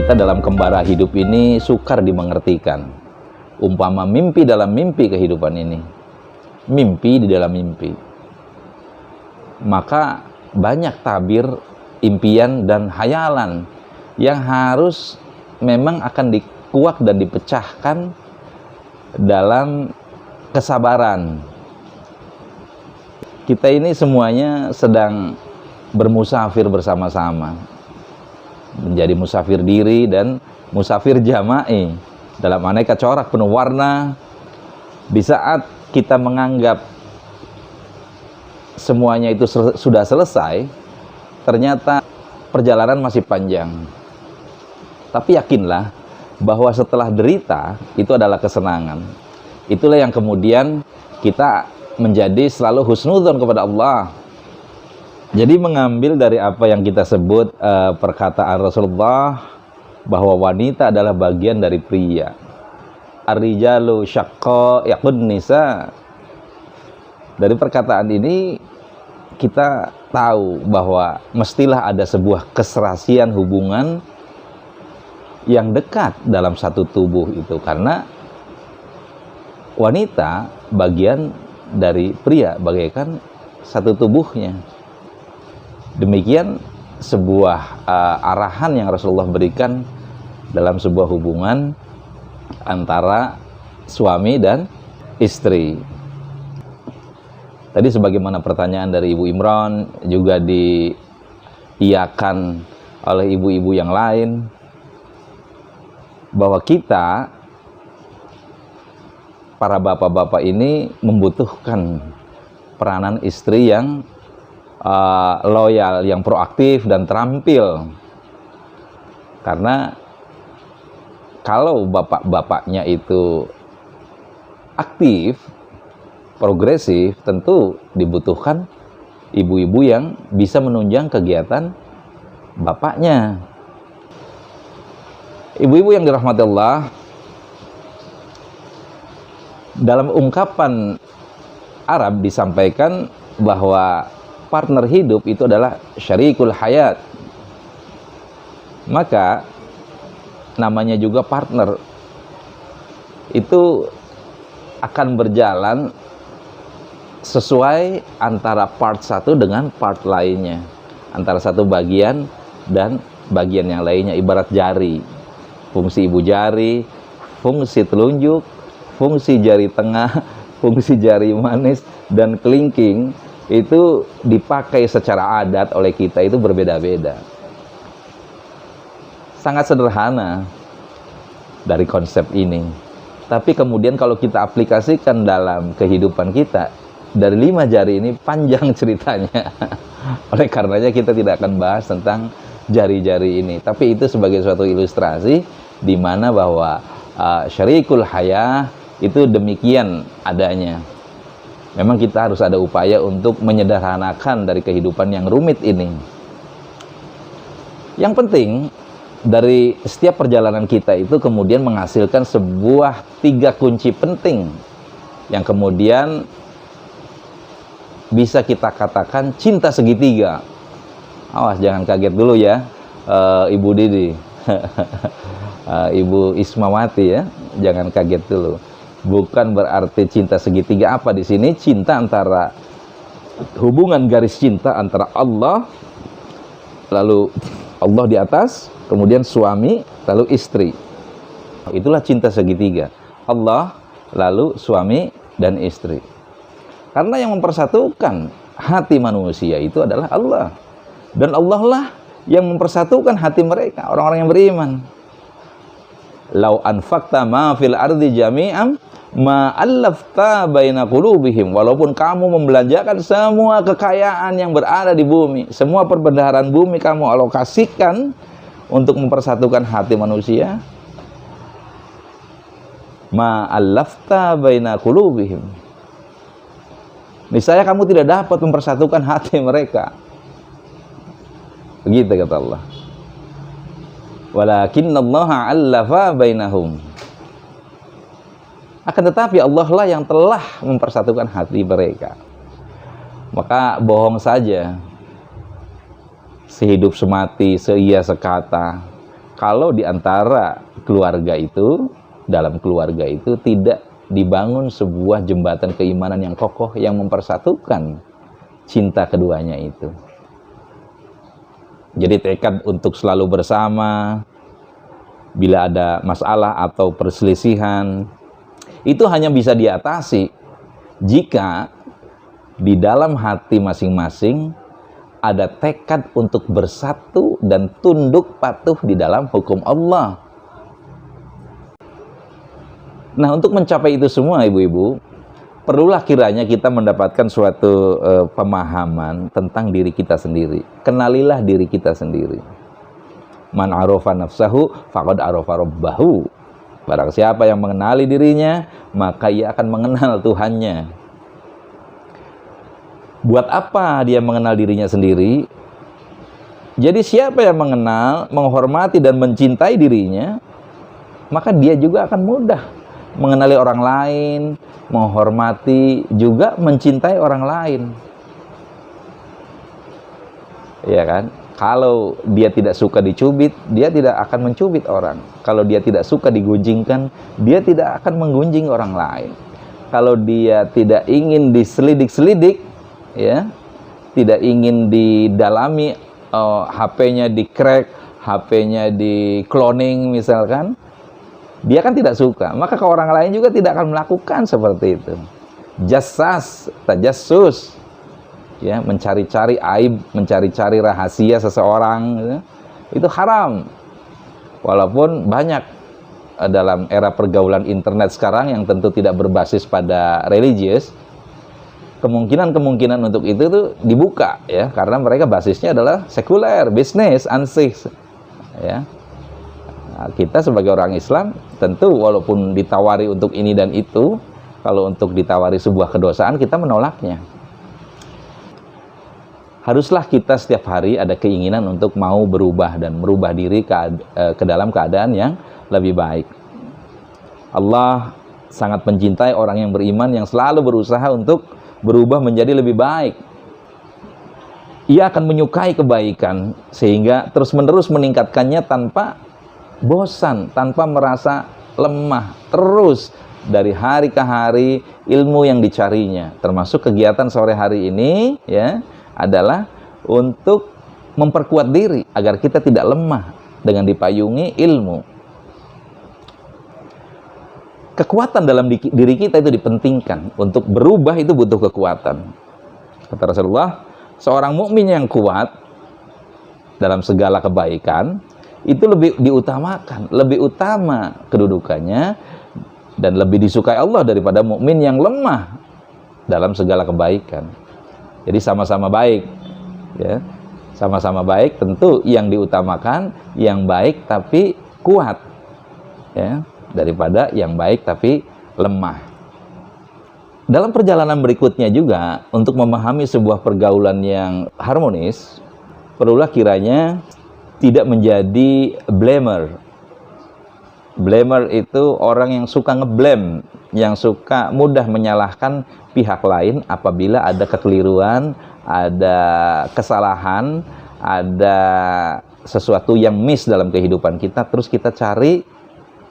kita dalam kembara hidup ini sukar dimengertikan. Umpama mimpi dalam mimpi kehidupan ini, mimpi di dalam mimpi, maka banyak tabir, impian, dan hayalan yang harus memang akan dikuak dan dipecahkan dalam kesabaran. Kita ini semuanya sedang bermusafir bersama-sama, menjadi musafir diri dan musafir jama'i dalam aneka corak penuh warna. Di saat kita menganggap semuanya itu sudah selesai, ternyata perjalanan masih panjang. Tapi yakinlah bahwa setelah derita itu adalah kesenangan. Itulah yang kemudian kita menjadi selalu husnudzon kepada Allah. Jadi mengambil dari apa yang kita sebut perkataan Rasulullah bahwa wanita adalah bagian dari pria. Ar-rijalu syaqqaiqun nisa. Dari perkataan ini kita tahu bahwa mestilah ada sebuah keserasian hubungan yang dekat dalam satu tubuh itu, karena wanita bagian dari pria bagaikan satu tubuhnya. Demikian sebuah arahan yang Rasulullah berikan dalam sebuah hubungan antara suami dan istri. Tadi sebagaimana pertanyaan dari Ibu Imron juga diiyakan oleh ibu-ibu yang lain, bahwa kita para bapak-bapak ini membutuhkan peranan istri yang loyal, yang proaktif dan terampil. Karena kalau bapak-bapaknya itu aktif, progresif, tentu dibutuhkan ibu-ibu yang bisa menunjang kegiatan bapaknya. Ibu-ibu yang dirahmati Allah, dalam ungkapan Arab disampaikan bahwa partner hidup itu adalah syarikul hayat. Maka namanya juga partner itu akan berjalan sesuai antara part satu dengan part lainnya, antara satu bagian dan bagian yang lainnya. Ibarat jari, fungsi ibu jari, fungsi telunjuk, fungsi jari tengah, fungsi jari manis, dan kelingking itu dipakai secara adat oleh kita itu berbeda-beda. Sangat sederhana dari konsep ini. Tapi kemudian kalau kita aplikasikan dalam kehidupan kita, dari 5 jari ini panjang ceritanya. Oleh karenanya kita tidak akan bahas tentang jari-jari ini. Tapi itu sebagai suatu ilustrasi di mana bahwa syarikul hayah itu demikian adanya. Memang kita harus ada upaya untuk menyederhanakan dari kehidupan yang rumit ini. Yang penting dari setiap perjalanan kita itu kemudian menghasilkan sebuah 3 kunci penting yang kemudian bisa kita katakan cinta segitiga. Awas jangan kaget dulu ya, Ibu Didi. Ibu Ismawati ya, jangan kaget dulu. Bukan berarti cinta segitiga apa di sini. Cinta antara, hubungan garis cinta antara Allah, lalu Allah di atas, kemudian suami, lalu istri. Itulah cinta segitiga. Allah, lalu suami dan istri. Karena yang mempersatukan hati manusia itu adalah Allah. Dan Allah lah yang mempersatukan hati mereka, orang-orang yang beriman. Lau anfaqta ma fil ardi jami'am ma allafta baina qulubihim. Walaupun kamu membelanjakan semua kekayaan yang berada di bumi, semua perbendaharaan bumi kamu alokasikan untuk mempersatukan hati manusia, ma allafta baina qulubihim, niscaya kamu tidak dapat mempersatukan hati mereka. Begitu kata Allah. Walakinnallaha allafa bainahum. Akan tetapi Allah lah yang telah mempersatukan hati mereka. Maka bohong saja, sehidup semati, seia sekata, kalau di antara keluarga itu, dalam keluarga itu tidak dibangun sebuah jembatan keimanan yang kokoh yang mempersatukan cinta keduanya itu. Jadi tekad untuk selalu bersama bila ada masalah atau perselisihan itu hanya bisa diatasi jika di dalam hati masing-masing ada tekad untuk bersatu dan tunduk patuh di dalam hukum Allah. Nah, untuk mencapai itu semua ibu-ibu, perlulah kiranya kita mendapatkan suatu pemahaman tentang diri kita sendiri. Kenalilah diri kita sendiri. Man arafa nafsahu faqad arafa rabbahu. Barang siapa yang mengenali dirinya, maka ia akan mengenal Tuhannya. Buat apa dia mengenal dirinya sendiri? Jadi siapa yang mengenal, menghormati dan mencintai dirinya, maka dia juga akan mudah mengenali orang lain, menghormati, juga mencintai orang lain. Ya kan? Kalau dia tidak suka dicubit, dia tidak akan mencubit orang. Kalau dia tidak suka digunjingkan, dia tidak akan menggunjing orang lain. Kalau dia tidak ingin diselidik-selidik, ya, tidak ingin didalami, HP-nya di-crack, HP-nya di-cloning misalkan, dia kan tidak suka, maka ke orang lain juga tidak akan melakukan seperti itu. Jassas, tajassus, ya, mencari-cari aib, mencari-cari rahasia seseorang, ya, itu haram. Walaupun banyak dalam era pergaulan internet sekarang yang tentu tidak berbasis pada religius, kemungkinan untuk itu tuh dibuka, ya, karena mereka basisnya adalah sekuler, bisnis, ansih, ya. Nah, kita sebagai orang Islam tentu walaupun ditawari untuk ini dan itu, kalau untuk ditawari sebuah kedosaan kita menolaknya. Haruslah kita setiap hari ada keinginan untuk mau berubah dan merubah diri ke dalam keadaan yang lebih baik. Allah sangat mencintai orang yang beriman yang selalu berusaha untuk berubah menjadi lebih baik. Ia akan menyukai kebaikan sehingga terus-menerus meningkatkannya tanpa bosan, tanpa merasa lemah. Terus dari hari ke hari ilmu yang dicarinya, termasuk kegiatan sore hari ini, ya, adalah untuk memperkuat diri agar kita tidak lemah dengan dipayungi ilmu. Kekuatan dalam diri kita itu dipentingkan. Untuk berubah itu butuh kekuatan. Kata Rasulullah, seorang mukmin yang kuat dalam segala kebaikan itu lebih diutamakan, lebih utama kedudukannya dan lebih disukai Allah daripada mukmin yang lemah dalam segala kebaikan. Jadi sama-sama baik, ya, sama-sama baik. Tentu yang diutamakan yang baik tapi kuat, ya, daripada yang baik tapi lemah. Dalam perjalanan berikutnya juga untuk memahami sebuah pergaulan yang harmonis, perlulah kiranya tidak menjadi blamer. Blamer itu orang yang suka ngeblame, yang suka mudah menyalahkan pihak lain apabila ada kekeliruan, ada kesalahan, ada sesuatu yang miss dalam kehidupan kita, terus kita cari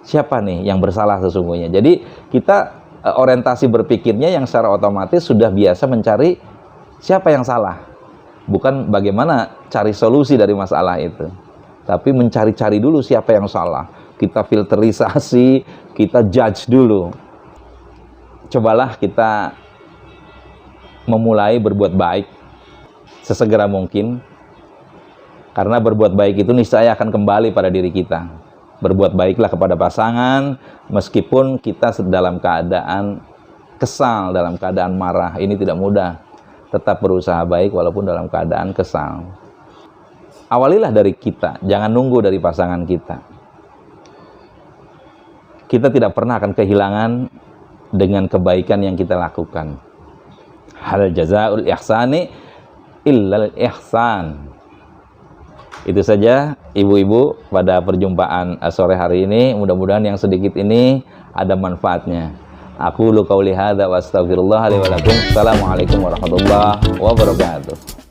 siapa nih yang bersalah sesungguhnya. Jadi kita orientasi berpikirnya yang secara otomatis sudah biasa mencari siapa yang salah. Bukan bagaimana cari solusi dari masalah itu, tapi mencari-cari dulu siapa yang salah. Kita filterisasi, kita judge dulu. Cobalah kita memulai berbuat baik sesegera mungkin, karena berbuat baik itu niscaya akan kembali pada diri kita. Berbuat baiklah kepada pasangan, meskipun kita dalam keadaan kesal, dalam keadaan marah. Ini tidak mudah. Tetap berusaha baik walaupun dalam keadaan kesal. Awalilah dari kita, jangan nunggu dari pasangan kita. Kita tidak pernah akan kehilangan dengan kebaikan yang kita lakukan. Hal jazaa'ul ihsani illal ihsan. Itu saja ibu-ibu pada perjumpaan sore hari ini. Mudah-mudahan yang sedikit ini ada manfaatnya. Aku qauli hadza wa astaghfirullah li wa lakum. Assalamualaikum warahmatullahi wabarakatuh.